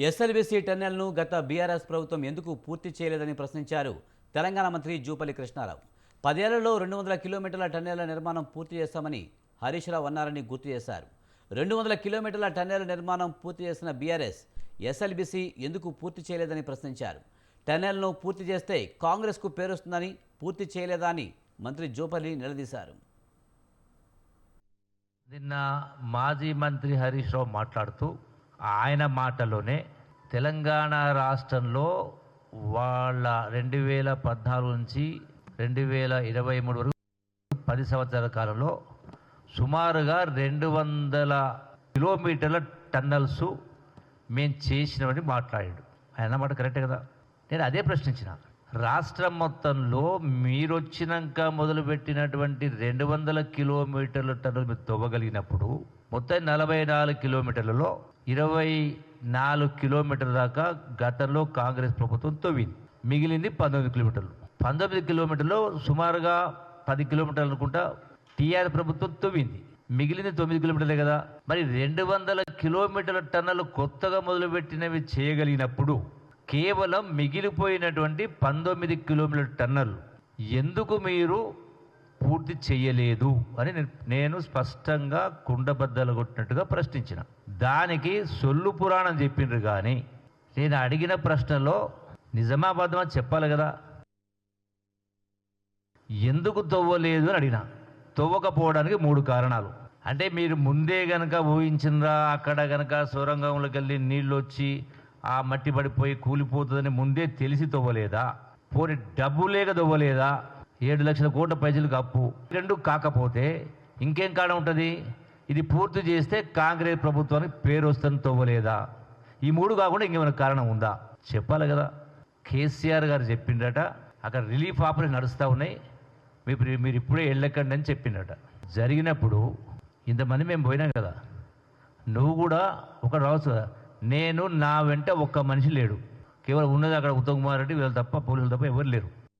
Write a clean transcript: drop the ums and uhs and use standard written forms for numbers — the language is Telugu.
ఎస్ఎల్బీసీ టన్నెల్ను గత బీఆర్ఎస్ ప్రభుత్వం ఎందుకు పూర్తి చేయలేదని ప్రశ్నించారు తెలంగాణ మంత్రి జూపల్లి కృష్ణారావు. 10 ఏళ్లలో 200 కిలోమీటర్ల టన్నెళ్ల నిర్మాణం పూర్తి చేస్తామని హరీష్ రావు అన్నారని గుర్తు చేశారు. 200 కిలోమీటర్ల టన్నెల్ నిర్మాణం పూర్తి చేసిన బీఆర్ఎస్ ఎస్ఎల్బీసీ ఎందుకు పూర్తి చేయలేదని ప్రశ్నించారు. టన్నెల్ను పూర్తి చేస్తే కాంగ్రెస్కు పేరొస్తుందని పూర్తి చేయలేదా అని మంత్రి జూపల్లి నిలదీశారు. నిన్న మాజీ మంత్రి హరీష్ రావు మాట్లాడుతూ ఆయన మాటలోనే తెలంగాణ రాష్ట్రంలో వాళ్ళ 2014 నుంచి 2023 వరకు 10 సంవత్సరాల కాలంలో సుమారుగా 200 కిలోమీటర్ల టన్నల్స్ మేము చేసినామని మాట్లాడాడు. ఆయన మాట కరెక్టే కదా. నేను అదే ప్రశ్నించిన. రాష్ట్రం మొత్తంలో మీరు వచ్చినాక మొదలుపెట్టినటువంటి 200 కిలోమీటర్ల టన్నులు మీరు తవ్వగలిగినప్పుడు మొత్తం 44 కిలోమీటర్లలో 24 కిలోమీటర్ల దాకా గతంలో కాంగ్రెస్ ప్రభుత్వం తవ్వింది. మిగిలింది 19 కిలోమీటర్లు. 19 కిలోమీటర్లో సుమారుగా 10 కిలోమీటర్లు అనుకుంటా టీఆర్ ప్రభుత్వం తవ్వింది. మిగిలింది 9 కిలోమీటర్లే కదా. మరి 200 కిలోమీటర్ల టన్నులు కొత్తగా మొదలుపెట్టినవి చేయగలిగినప్పుడు కేవలం మిగిలిపోయినటువంటి 19 కిలోమీటర్ల టన్నులు ఎందుకు మీరు పూర్తి చేయలేదు అని నేను స్పష్టంగా కుండబద్దలు కొట్టినట్టుగా ప్రశ్నించిన. దానికి సొల్లు పురాణం చెప్పిండ్రు. కానీ నేను అడిగిన ప్రశ్నలో నిజమాబద్ధమా చెప్పాలి కదా. ఎందుకు తవ్వలేదు అని అడిగిన. తవ్వకపోవడానికి 3 కారణాలు. అంటే మీరు ముందే గనక ఊహించినరా, అక్కడ గనక సొరంగంలోకి వెళ్ళి నీళ్ళు వచ్చి ఆ మట్టి పడిపోయి కూలిపోతుందని ముందే తెలిసి తవ్వలేదా? పోనీ డబ్బు లేక తవ్వలేదా? 7 లక్షల కోట్ల పైసలకు అప్పు. 2 కాకపోతే ఇంకేం కారణం ఉంటుంది? ఇది పూర్తి చేస్తే కాంగ్రెస్ ప్రభుత్వానికి పేరు వస్తుందని తవ్వలేదా? ఈ 3 కాకుండా ఇంకేమైనా కారణం ఉందా? చెప్పాలి కదా. కేసీఆర్ గారు చెప్పిండట అక్కడ రిలీఫ్ ఆపరేషన్ నడుస్తూ ఉన్నాయి, మీరు ఇప్పుడే వెళ్ళకండి అని చెప్పిండట. జరిగినప్పుడు ఇంతమంది మేము పోయినాం కదా. నువ్వు కూడా ఒక రావచ్చు కదా. నేను నా వెంట ఒక్క మనిషి లేడు. కేవలం ఉన్నది అక్కడ ఉత్తమ్ కుమార్ రెడ్డి వీళ్ళు తప్ప, పోలీసులు తప్ప ఎవరు లేరు.